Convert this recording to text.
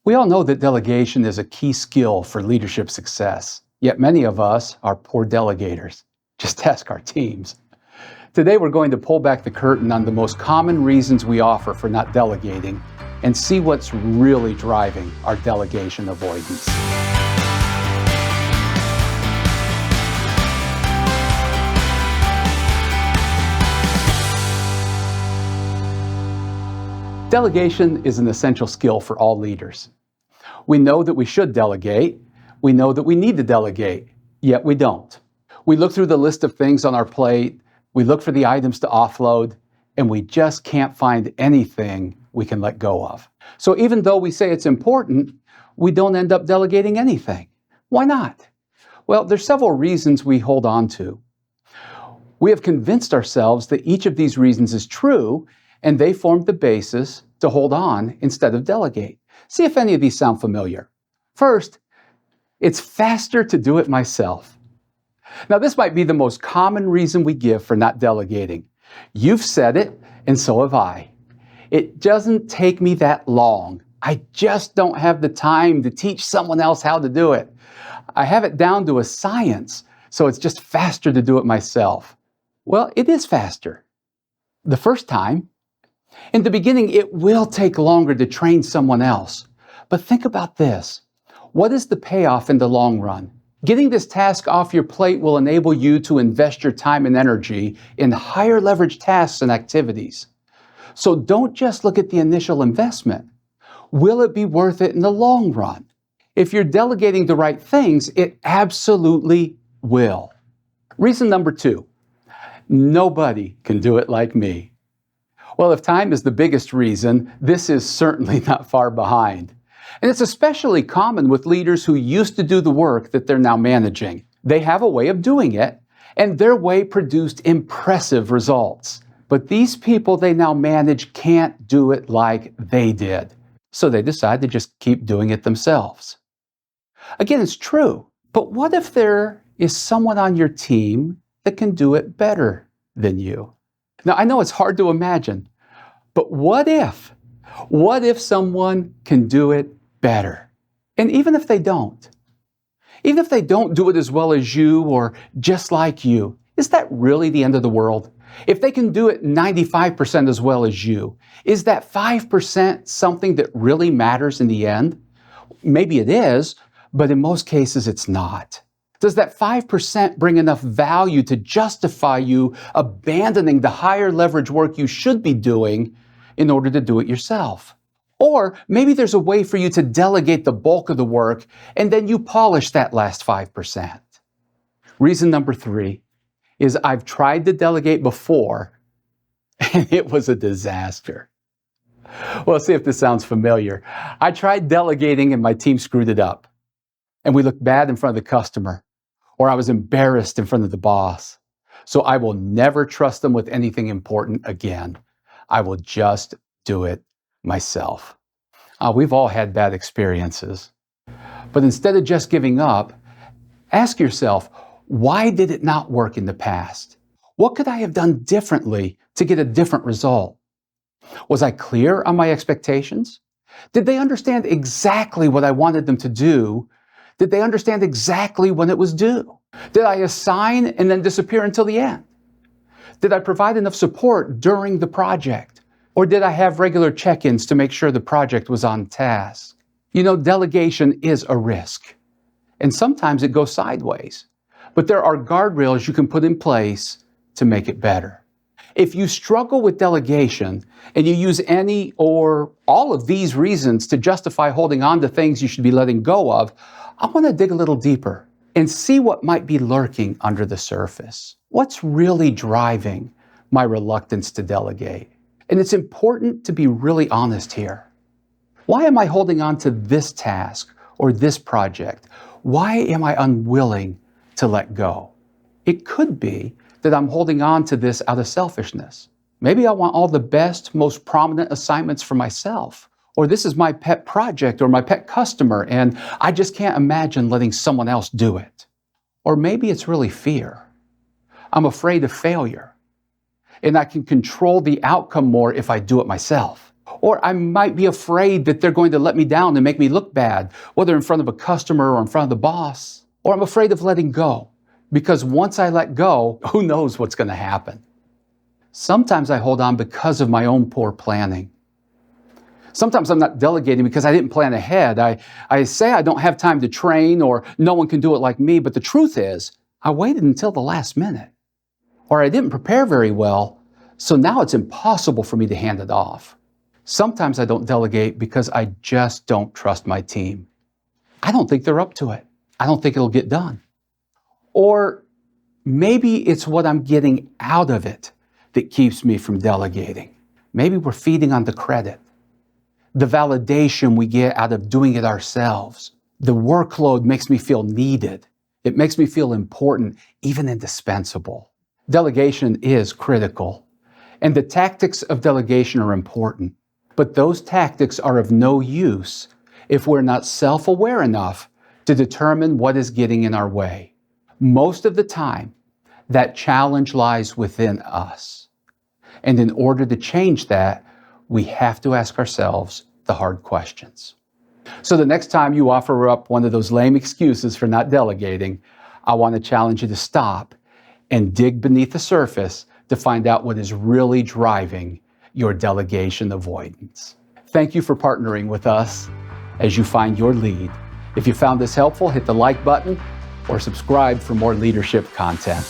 We all know that delegation is a key skill for leadership success, yet many of us are poor delegators. Just ask our teams. Today we're going to pull back the curtain on the most common reasons we offer for not delegating and see what's really driving our delegation avoidance. Delegation is an essential skill for all leaders. We know that we should delegate. We know that we need to delegate, yet we don't. We look through the list of things on our plate, we look for the items to offload, and we just can't find anything we can let go of. So even though we say it's important, we don't end up delegating anything. Why not? Well, there's several reasons we hold on to. We have convinced ourselves that each of these reasons is true, and they form the basis to hold on instead of delegate. See if any of these sound familiar. First, it's faster to do it myself. Now, this might be the most common reason we give for not delegating. You've said it, and so have I. It doesn't take me that long. I just don't have the time to teach someone else how to do it. I have it down to a science, so it's just faster to do it myself. Well, it is faster. The first time. In the beginning, it will take longer to train someone else. But think about this. What is the payoff in the long run? Getting this task off your plate will enable you to invest your time and energy in higher leverage tasks and activities. So don't just look at the initial investment. Will it be worth it in the long run? If you're delegating the right things, it absolutely will. Reason number 2, nobody can do it like me. Well, if time is the biggest reason, this is certainly not far behind. And it's especially common with leaders who used to do the work that they're now managing. They have a way of doing it, and their way produced impressive results. But these people they now manage can't do it like they did. So they decide to just keep doing it themselves. Again, it's true. But what if there is someone on your team that can do it better than you? Now, I know it's hard to imagine, but what if? What if someone can do it better? And even if they don't do it as well as you or just like you, is that really the end of the world? If they can do it 95% as well as you, is that 5% something that really matters in the end? Maybe it is, but in most cases it's not. Does that 5% bring enough value to justify you abandoning the higher leverage work you should be doing in order to do it yourself? Or maybe there's a way for you to delegate the bulk of the work and then you polish that last 5%. Reason number 3 is I've tried to delegate before and it was a disaster. Well, see if this sounds familiar. I tried delegating and my team screwed it up. And we looked bad in front of the customer, or I was embarrassed in front of the boss. So I will never trust them with anything important again. I will just do it myself. We've all had bad experiences. But instead of just giving up, ask yourself, why did it not work in the past? What could I have done differently to get a different result? Was I clear on my expectations? Did they understand exactly what I wanted them to do? Did they understand exactly when it was due? Did I assign and then disappear until the end? Did I provide enough support during the project? Or did I have regular check-ins to make sure the project was on task? You know, delegation is a risk. And sometimes it goes sideways. But there are guardrails you can put in place to make it better. If you struggle with delegation and you use any or all of these reasons to justify holding on to things you should be letting go of, I want to dig a little deeper and see what might be lurking under the surface. What's really driving my reluctance to delegate? And it's important to be really honest here. Why am I holding on to this task or this project? Why am I unwilling to let go? It could be that I'm holding on to this out of selfishness. Maybe I want all the best, most prominent assignments for myself. Or this is my pet project or my pet customer, and I just can't imagine letting someone else do it. Or maybe it's really fear. I'm afraid of failure, and I can control the outcome more if I do it myself. Or I might be afraid that they're going to let me down and make me look bad, whether in front of a customer or in front of the boss. Or I'm afraid of letting go, because once I let go, who knows what's going to happen. Sometimes I hold on because of my own poor planning. Sometimes I'm not delegating because I didn't plan ahead. I say I don't have time to train or no one can do it like me, but the truth is, I waited until the last minute. Or I didn't prepare very well, so now it's impossible for me to hand it off. Sometimes I don't delegate because I just don't trust my team. I don't think they're up to it. I don't think it'll get done. Or maybe it's what I'm getting out of it that keeps me from delegating. Maybe we're feeding on the credit, the validation we get out of doing it ourselves. The workload makes me feel needed. It makes me feel important, even indispensable. Delegation is critical, and the tactics of delegation are important. But those tactics are of no use if we're not self-aware enough to determine what is getting in our way. Most of the time, that challenge lies within us. And in order to change that, we have to ask ourselves the hard questions. So the next time you offer up one of those lame excuses for not delegating, I want to challenge you to stop and dig beneath the surface to find out what is really driving your delegation avoidance. Thank you for partnering with us as you find your lead. If you found this helpful, hit the like button or subscribe for more leadership content.